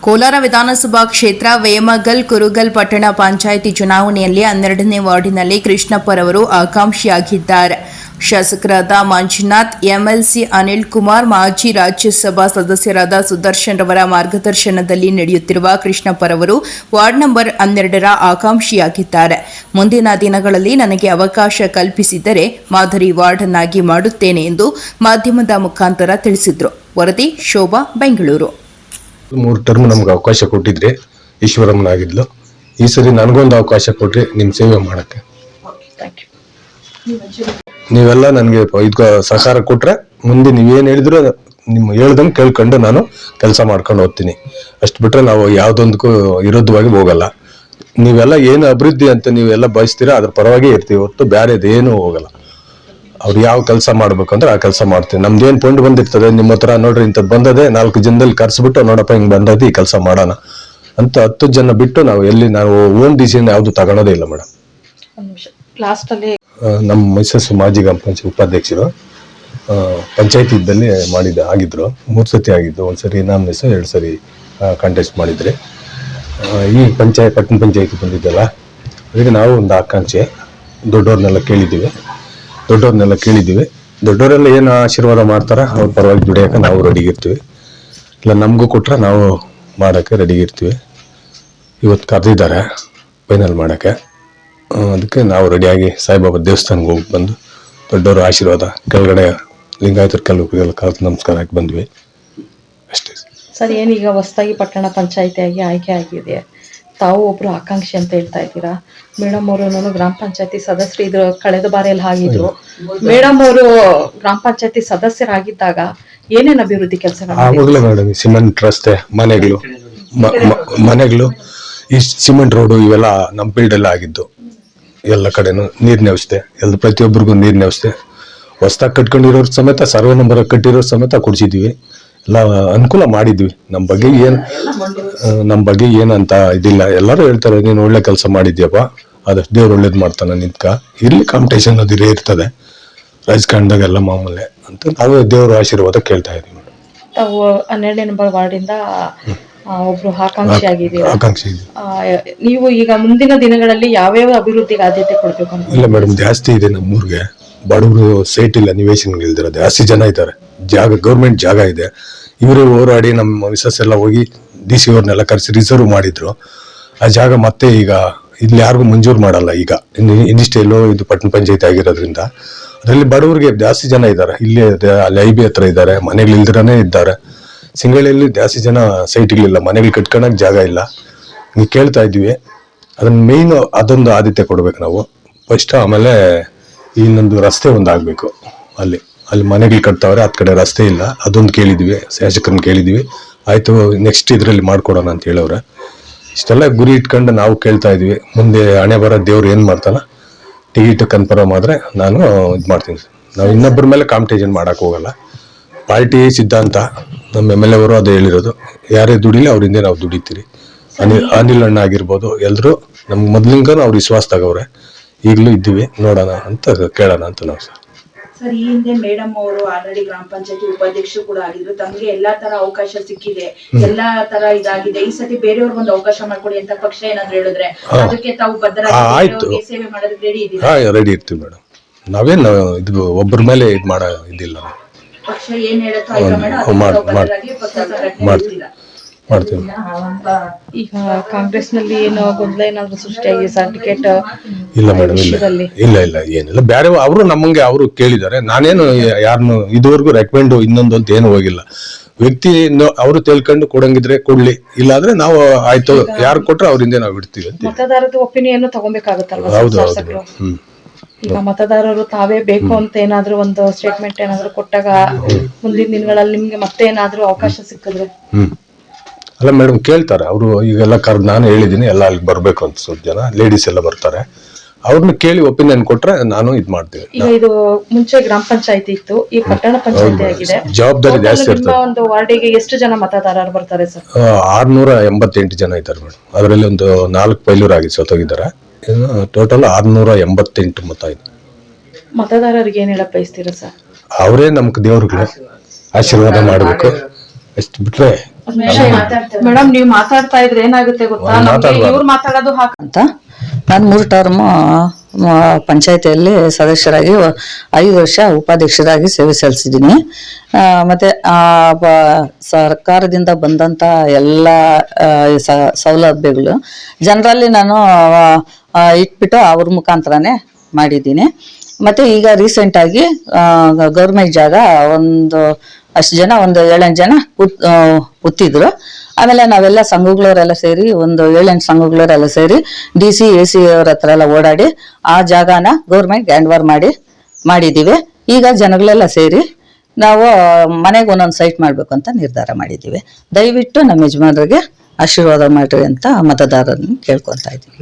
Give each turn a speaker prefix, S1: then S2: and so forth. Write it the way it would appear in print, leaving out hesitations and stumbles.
S1: ಕೋಲಾರ ವಿಧಾನಸಭಾ ಕ್ಷೇತ್ರ ವೇಮಗಲ್ ಕುರುಗಲ್ ಪಟ್ಟಣ ಪಂಚಾಯಿತಿ ಚುನಾವಣೆಯಲ್ಲಿ 12ನೇ ವಾರ್ಡಿನಲ್ಲಿ ಕೃಷ್ಣಪ್ಪರವರು ಆಕಾಂಕ್ಷಿಯಾಗಿದ್ದಾರೆ. ಶಾಸಕರಾದ ಮಂಜುನಾಥ್, ಎಂಎಲ್ಸಿ ಅನಿಲ್ ಕುಮಾರ್, ಮಾಜಿ ರಾಜ್ಯಸಭಾ ಸದಸ್ಯರಾದ ಸುದರ್ಶನ್ ರವರ ಮಾರ್ಗದರ್ಶನದಲ್ಲಿ ನಡೆಯುತ್ತಿರುವ ಕೃಷ್ಣಪ್ಪರವರು ವಾರ್ಡ್ ನಂಬರ್ 12ರ ಆಕಾಂಕ್ಷಿಯಾಗಿದ್ದಾರೆ. ಮುಂದಿನ ದಿನಗಳಲ್ಲಿ ನನಗೆ ಅವಕಾಶ ಕಲ್ಪಿಸಿದರೆ ಮಾದರಿ ವಾರ್ಡ್ ಅನ್ನಾಗಿ ಮಾಡುತ್ತೇನೆ ಎಂದು ಮಾಧ್ಯಮದ ಮುಖಾಂತರ ತಿಳಿಸಿದರು. ವರದಿ ಶೋಭಾ, ಬೆಂಗಳೂರು.
S2: 3 ಟರ್ಮ್ ನಮ್ಗೆ ಅವಕಾಶ ಕೊಟ್ಟಿದ್ರೆ ಈಶ್ವರಮ್ಮನಾಗಿದ್ಲು. ಈ ಸರಿ ನನಗೊಂದು ಅವಕಾಶ ಕೊಟ್ರಿ ನಿಮ್ ಸೇವೆ ಮಾಡಕ್ಕೆ. ನೀವೆಲ್ಲ ನನಗೆ ಇದು ಸಹಕಾರ ಕೊಟ್ರೆ ಮುಂದೆ ನೀವೇನ್ ಹೇಳಿದ್ರು ನಿಮ್ ಹೇಳ್ದಂಗೆ ಕೇಳ್ಕೊಂಡು ನಾನು ಕೆಲಸ ಮಾಡ್ಕೊಂಡು ಹೋಗ್ತೀನಿ. ಅಷ್ಟು ಬಿಟ್ರೆ ನಾವು ಯಾವ್ದೊಂದಕ್ಕೂ ವಿರುದ್ಧವಾಗಿ ಹೋಗಲ್ಲ. ನೀವೆಲ್ಲ ಏನು ಅಭಿವೃದ್ಧಿ ಅಂತ ನೀವೆಲ್ಲ ಬಯಸ್ತೀರಾ ಅದ್ರ ಪರವಾಗಿ ಇರ್ತೀವಿ ಹೊರತು ಬೇರೆದೇನು ಹೋಗಲ್ಲ. ಅವ್ರು ಯಾವ ಕೆಲಸ ಮಾಡ್ಬೇಕಂದ್ರೆ ಆ ಕೆಲಸ ಮಾಡ್ತೀವಿ. ನಮ್ದೇನ್ ಫಂಡ್ ಬಂದಿರ್ತದೆ ನಿಮ್ಮ ಹತ್ರ ನೋಡ್ರಿ ಇಂಥದ್ದು ಬಂದದೆ 4 ಜನದಲ್ಲಿ ಕರ್ಸ್ಬಿಟ್ಟು ನೋಡಪ್ಪ ಹಿಂಗ್ ಬಂದದೆ ಈ ಕೆಲಸ ಮಾಡೋಣ ಅಂತ 10 ಜನ ಬಿಟ್ಟು ನಾವು ಓನ್ ಡಿಸಿಷನ್ ಯಾವ್ದು ತಗೊಳೋದೇ ಇಲ್ಲ ಮೇಡಮ್. ನಮ್ಮ ಮಿಸಸ್ ಮಾಜಿ ಗ್ರಾಮ ಪಂಚಾಯತ್ ಉಪಾಧ್ಯಕ್ಷರು ಪಂಚಾಯತಿ ಇದ್ದಲ್ಲಿ ಆಗಿದ್ರು. 3 ಸತಿ ಆಗಿದ್ದು. ಒಂದ್ಸರಿ ನಾಮಿನೇಷನ್ 2 ಸರಿ ಕಂಟೆಸ್ಟ್ ಮಾಡಿದ್ರೆ ಈ ಪಟ್ಟಣ ಪಂಚಾಯತಿ ಬಂದಿದ್ದಲ್ಲ ಅದಕ್ಕೆ ನಾವು ಒಂದು ಆಕಾಂಕ್ಷೆ ದೊಡ್ಡವ್ರನ್ನೆಲ್ಲ ಕೇಳಿದ್ದೀವಿ. ದೊಡ್ಡವರೆಲ್ಲ ಏನು ಆಶೀರ್ವಾದ ಮಾಡ್ತಾರ ಅವ್ರ ಪರವಾಗಿ ದುಡಿಯೋಕೆ ನಾವು ರೆಡಿಗಿರ್ತೀವಿ. ಇಲ್ಲ ನಮಗೂ ಕೊಟ್ರೆ ನಾವು ಮಾಡೋಕ್ಕೆ ರೆಡಿಗಿರ್ತೀವಿ. ಇವತ್ತು ಕರೆದಿದ್ದಾರೆ ಫೈನಲ್ ಮಾಡೋಕ್ಕೆ. ಅದಕ್ಕೆ ನಾವು ರೆಡಿಯಾಗಿ ಸಾಯಿಬಾಬಾ ದೇವಸ್ಥಾನಕ್ಕೆ ಹೋಗಿ ಬಂದು ದೊಡ್ಡವರ ಆಶೀರ್ವಾದ ಕೆಳಗಡೆ ಲಿಂಗಾಯತರ ಕೆಲವು ಕರೆದು ನಮಸ್ಕಾರ ಹಾಕಿ ಬಂದ್ವಿ ಅಷ್ಟೇ.
S3: ಸರ್, ಏನೀಗ ಹೊಸದಾಗಿ ಪಟ್ಟಣ ಪಂಚಾಯಿತಿಯಾಗಿ ಆಯ್ಕೆ ಆಗಿದೆ, ತಾವು ಒಬ್ರು ಆಕಾಂಕ್ಷಿ ಅಂತ ಹೇಳ್ತಾ ಇದ್ದೀರಾ. ಮೇಡಮ್ ಅವರು ಗ್ರಾಮ ಪಂಚಾಯತಿ ಸದಸ್ಯರು ಇದ್ರು, ಕಳೆದ ಬಾರಿಯಲ್ಲಿ ಆಗಿದ್ರು. ಮೇಡಮ್ ಅವರು ಗ್ರಾಮ ಪಂಚಾಯತಿ ಸದಸ್ಯರಾಗಿದ್ದಾಗ ಏನೇನು ಅಭಿವೃದ್ಧಿ ಕೆಲಸಗಳು?
S2: ಮೇಡಮ್ ಸಿಮೆಂಟ್ ರಸ್ತೆ, ಮನೆಗಳು ಈ ಸಿಮೆಂಟ್ ರೋಡು ಇವೆಲ್ಲ ನಮ್ಮ ಫೀಲ್ಡ್ ಎಲ್ಲ ಆಗಿದ್ದು. ಎಲ್ಲ ಕಡೆನೂ ನೀರಿನ ವ್ಯವಸ್ಥೆ, ಪ್ರತಿಯೊಬ್ಬರಿಗೂ ನೀರಿನ ವ್ಯವಸ್ಥೆ. ಹೊಸದಾಗಿ ಕಟ್ಕೊಂಡಿರೋರು ಸಮೇತ ಸರ್ವೆ ನಂಬರ್ ಕಟ್ಟಿರೋರು ಸಮೇತ ಕೊಡ್ಸಿದ್ವಿ. ಎಲ್ಲ ಅನುಕೂಲ ಮಾಡಿದ್ವಿ. ನಮ್ಮ ಬಗ್ಗೆ ಏನಂತ ಇದಿಲ್ಲ. ಎಲ್ಲರೂ ಹೇಳ್ತಾರೆ ನೀನು ಒಳ್ಳೆ ಕೆಲಸ ಮಾಡಿದ್ಯಪ್ಪ, ಅದಷ್ಟು ದೇವ್ರು ಒಳ್ಳೇದು ಮಾಡ್ತಾನೆ ನಿಂತ್ಕ. ಇಲ್ಲಿ ಕಾಂಪಿಟೇಷನ್ ಅದಿರೇ ಇರ್ತದೆ ರಾಜಕಾರಣದಾಗೆಲ್ಲ ಮಾಮೂಲೆ ಅಂತ ನಾವು ದೇವ್ರ ಆಶೀರ್ವಾದ ಕೇಳ್ತಾ ಇದೀವಿ.
S3: ತಾವು 12ನೇ ನಂಬರ್ ವಾರ್ಡಿಂದ ಒಬ್ರು ಆಕಾಂಕ್ಷಿ ಆಗಿದ್ದೀರಾ. ನೀವು ಈಗ ಮುಂದಿನ ದಿನಗಳಲ್ಲಿ ಯಾವ್ಯಾವ ಅಭಿವೃದ್ಧಿಗೆ ಆದ್ಯತೆ ಕೊಡ್ಬೇಕು ಅಂತ?
S2: ಇಲ್ಲ ಮೇಡಮ್, ಜಾಸ್ತಿ ಇದೆ ನಮ್ಮೂರ್ಗೆ. ಬಡವರು ಸೈಟ್ ಇಲ್ಲ, ನಿವೇಶನ ಇಲ್ದಿರ ಜಾಸ್ತಿ ಜನ ಇದ್ದಾರೆ. ಗೌರ್ಮೆಂಟ್ ಜಾಗ ಇದೆ. ಇವರೇ ಹೋರಾಡಿ ನಮ್ಮ ಮಿಸಸ್ ಎಲ್ಲ ಹೋಗಿ DC ಅವ್ರನ್ನೆಲ್ಲ ಕರೆಸಿ ರಿಸರ್ವ್ ಮಾಡಿದ್ರು. ಆ ಜಾಗ ಮತ್ತೆ ಈಗ ಇಲ್ಲಿ ಯಾರಿಗೂ ಮಂಜೂರು ಮಾಡಲ್ಲ. ಈಗ ಇನ್ನಿಷ್ಟೇಲೋ ಇದು ಪಟ್ಟಣ ಪಂಚಾಯತಿ ಆಗಿರೋದ್ರಿಂದ ಅದರಲ್ಲಿ ಬಡವರಿಗೆ ಜಾಸ್ತಿ ಜನ ಇದ್ದಾರೆ. ಇಲ್ಲಿ ಅಲ್ಲಿ IB ಹತ್ರ ಇದ್ದಾರೆ, ಮನೆಗಳು ಇಲ್ದಿರಾನೇ ಇದ್ದಾರೆ. ಸಿಂಗಳಿಯಲ್ಲಿ ಜಾಸ್ತಿ ಜನ ಸೈಟ್ಗಳಿಲ್ಲ, ಮನೆಗಳು ಕಟ್ಕೊಳಕ್ ಜಾಗ ಇಲ್ಲ. ನೀವು ಕೇಳ್ತಾ ಇದ್ವಿ. ಅದನ್ನ ಮೇಯ್ನ್ ಅದೊಂದು ಆದ್ಯತೆ ಕೊಡ್ಬೇಕು ನಾವು ಫಸ್ಟ್. ಆಮೇಲೆ ಇನ್ನೊಂದು ರಸ್ತೆ ಆಗ್ಬೇಕು. ಅಲ್ಲಿ ಮನೆಗಳು ಕಟ್ತಾವ್ರೆ, ಅದ್ ಕಡೆ ರಸ್ತೆ ಇಲ್ಲ. ಅದೊಂದು ಕೇಳಿದ್ವಿ, ಶಾಸಕರನ್ನ ಕೇಳಿದ್ವಿ. ಆಯ್ತು ನೆಕ್ಸ್ಟ್ ಇದ್ರಲ್ಲಿ ಮಾಡ್ಕೊಡೋಣ ಅಂತ ಹೇಳವ್ರೆ. ಇಷ್ಟೆಲ್ಲ ಗುರಿ ಇಟ್ಕೊಂಡು ನಾವು ಕೇಳ್ತಾ ಇದೀವಿ. ಮುಂದೆ ಹಣೆ ಬರೋ ದೇವ್ರು ಏನ್ ಮಾಡ್ತಾನ, ಟಿಕೆಟ್ ಕನ್ಫರ್ಮ್ ಆದ್ರೆ ನಾನು ಇದು ಮಾಡ್ತೀನಿ. ನಾವು ಇನ್ನೊಬ್ಬರ ಮೇಲೆ ಕಾಂಪಿಟೇಷನ್ ಮಾಡಕ್ ಹೋಗಲ್ಲ. ಪಾರ್ಟಿ ಸಿದ್ಧಾಂತ ನಮ್ಮ MLA ಅವರು ಅದೇ ಹೇಳಿರೋದು, ಯಾರೇ ದುಡಿಲಿ ಅವ್ರಿಂದ ನಾವು ದುಡಿತೀರಿ. ಅನಿಲ್ ಅಣ್ಣ ಆಗಿರ್ಬೋದು, ಎಲ್ರು ನಮ್ಗೆ ಮೊದ್ಲಿಂಗ ಅವ್ರು ವಿಶ್ವಾಸ ತಗವ್ರೆ. ಈಗಲೂ ಇದ್ದೀವಿ, ನೋಡೋಣ ಅಂತ ಕೇಳೋಣ ಅಂತ ನಾವು.
S4: ಸರ್, ಈ ಹಿಂದೆ ಮೇಡಮ್ ಅವರು ಆಲ್ರೆಡಿ ಗ್ರಾಮ ಪಂಚಾಯತಿ ಉಪಾಧ್ಯಕ್ಷರು ಕೂಡ ಆಗಿದ್ರು. ತಮ್ಗೆ ಎಲ್ಲಾ ತರ ಅವಕಾಶ ಸಿಕ್ಕಿದೆ, ಎಲ್ಲಾ ತರ ಇದಾಗಿದೆ. ಈ ಸತಿ ಬೇರೆಯವ್ರಿಗೆ ಒಂದು ಅವಕಾಶ ಮಾಡ್ಕೊಡಿ ಅಂತ ಪಕ್ಷ ಏನಾದ್ರು ಹೇಳಿದ್ರೆ ಅದಕ್ಕೆ ತಾವು ಬದ್ಧರಾಗಿ ಸೇವೆ ಮಾಡೋದಕ್ಕೆ ರೆಡಿ ಇದ್ದೀರಾ?
S2: ರೆಡಿ ಇರ್ತೀವಿ ಮೇಡಮ್. ನಾವೇನು ಇದು ಒಬ್ಬರ ಮೇಲೆ ಇದು ಮಾಡೋ ಇದಿಲ್ಲ.
S4: ಪಕ್ಷ ಏನ್ ಹೇಳುತ್ತೋ
S2: ಮಾಡ್ತೀವಿ.
S3: ಈಗ ಕಾಂಗ್ರೆಸ್ ನಲ್ಲಿ ಏನೋ ಗೊಂದಲ ಏನಾದ್ರು ಸೃಷ್ಟಿಯಾಗಿ ಸರ್ಟಿಫಿಕೇಟ್
S2: ಇಲ್ಲ ಮೇಡಮ್, ಇಲ್ಲ ಏನಿಲ್ಲ. ಬೇರೆ ಅವರು ನಮಗೆ ಅವರು ಕೇಳಿದ್ದಾರೆ. ನಾನೇನು ಯಾರನ್ನು ಇದುವರೆಗೂ ರೆಕಮೆಂಡ್ ಇನ್ನೊಂದು ಅಂತ ಏನು ಹೋಗಿಲ್ಲ. ವ್ಯಕ್ತಿ ಅವರು ತಿಳ್ಕೊಂಡು ಕೊಡಂಗಿದ್ರೆ ಕೊಡ್ಲಿ, ಇಲ್ಲಾಂದ್ರೆ ನಾವು ಆಯ್ತು ಯಾರು ಕೊಟ್ರೆ ಅವ್ರಿಂದ ನಾವು ಬಿಡ್ತೀವಿ ಅಂತ.
S3: ಮತದಾರರ ಒಪಿನಿಯನ್ ತಗೊಬೇಕಾಗುತ್ತಲ್ವಾ?
S2: ಹೌದು.
S3: ಈಗ ಮತದಾರರು ತಾವೇ ಬೇಕು ಅಂತ ಏನಾದ್ರು ಒಂದು ಸ್ಟೇಟ್ಮೆಂಟ್ ಏನಾದ್ರು ಕೊಟ್ಟಾಗ ಮುಂದಿನ ದಿನಗಳಲ್ಲಿ ನಿಮ್ಗೆ ಮತ್ತೆ ಏನಾದ್ರು ಅವಕಾಶ ಸಿಕ್ಕಿದ್ರೆ?
S2: ಅಲ್ಲ ಮೇಡಮ್, ಕೇಳ್ತಾರೆ ಅವರು. ಈಗೆಲ್ಲ ಕರೆದು ನಾನು ಹೇಳಿದೀನಿ ಎಲ್ಲ ಅಲ್ಲಿ ಬರ್ಬೇಕು ಅಂತ. ಸ್ವಲ್ಪ ಜನ ಲೇಡೀಸ್ ಎಲ್ಲ ಬರ್ತಾರೆ. ಅವ್ರನ್ನ ಕೇಳಿ ಒಪಿನಿಯನ್ ಕೊಟ್ರೆ ನಾನು ಇದ್ ಮಾಡ್ತೀನಿ.
S3: ಈಗ ಇದು ಮುಂಚೆ ಗ್ರಾಮ ಪಂಚಾಯತಿ ಇತ್ತು, ಈ ಪಟ್ಟಣ ಪಂಚಾಯತಿ ಆಗಿದೆ.
S2: ಜವಾಬ್ದಾರಿ ಜಾಸ್ತಿ ಇರ್ತದೆ.
S3: ಒಂದು ವಾರ್ಡಿಗೆ ಎಷ್ಟು ಜನ ಮತದಾರರು ಬರ್ತಾರೆ ಸರ್?
S2: 688 ಜನ ಇದ್ದಾರೆ ಮೇಡಮ್. ಅದರಲ್ಲಿ ಒಂದು 4 ಪೈಲೂರ್ ಆಗಿ ಸತ್ತೋಗಿದ್ದಾರೆ. ಟೋಟಲ್ 688 ಮತ ಇದೆ.
S3: ಮತದಾರರಿಗೆ ಏನ್ ಹೇಳಕ್ ಬಯಸ್ತೀರಾ ಸರ್?
S2: ಅವರೇ ನಮ್ಗೆ ದೇವ್ರಿಗೆ ಆಶೀರ್ವಾದ ಮಾಡಬೇಕು. ಅಷ್ಟು ಬಿಟ್ರೆ
S3: ಮೇಡಮ್ ನೀವು ಮಾತಾಡ್ತಾ ಇದ್ರೆ ಏನಾಗುತ್ತೆ ಗೊತ್ತಾ, ನಮ್ಗೆ ಇವ್ರು ಮಾತಾಡೋದು
S5: ಅಂತ ನಾನು 3 ಟರ್ಮ್ ಪಂಚಾಯತಿಯಲ್ಲಿ ಸದಸ್ಯರಾಗಿ 5 ವರ್ಷ ಉಪಾಧ್ಯಕ್ಷರಾಗಿ ಸೇವೆ ಸಲ್ಲಿಸಿದ್ದೀನಿ. ಮತ್ತೆ ಸರ್ಕಾರದಿಂದ ಬಂದಂತ ಎಲ್ಲ ಸೌಲಭ್ಯಗಳು ಜನರಲ್ಲಿ ನಾನು ಇಟ್ಬಿಟ್ಟು ಅವ್ರ ಮುಖಾಂತರನೇ ಮಾಡಿದ್ದೀನಿ. ಮತ್ತೆ ಈಗ ರೀಸೆಂಟ್ ಆಗಿ ಗೌರ್ಮೆಂಟ್ ಜಾಗ ಅಷ್ಟು ಜನ ಒಂದು 7-8 ಜನ ಉತ್ತಿದ್ರು. ಆಮೇಲೆ ನಾವೆಲ್ಲ ಸಂಘಗಳವರೆಲ್ಲ ಸೇರಿ ಒಂದು 7-8 ಸಂಘಗಳವರೆಲ್ಲ ಸೇರಿ DC AC ಅವ್ರ ಹತ್ರ ಎಲ್ಲ ಓಡಾಡಿ ಆ ಜಾಗನ ಗೌರ್ಮೆಂಟ್ ಹ್ಯಾಂಡ್ ಓವರ್ ಮಾಡಿದ್ದೀವಿ. ಈಗ ಜನಗಳೆಲ್ಲ ಸೇರಿ ನಾವು ಮನೆಗೆ ಒಂದೊಂದು ಸೈಟ್ ಮಾಡ್ಬೇಕು ಅಂತ ನಿರ್ಧಾರ ಮಾಡಿದ್ದೀವಿ. ದಯವಿಟ್ಟು ನಮ್ಮ ಯಜಮಾನರಿಗೆ ಆಶೀರ್ವಾದ ಮಾಡ್ರಿ ಅಂತ ಮತದಾರರನ್ನು ಕೇಳ್ಕೊತಾ ಇದ್ದೀವಿ.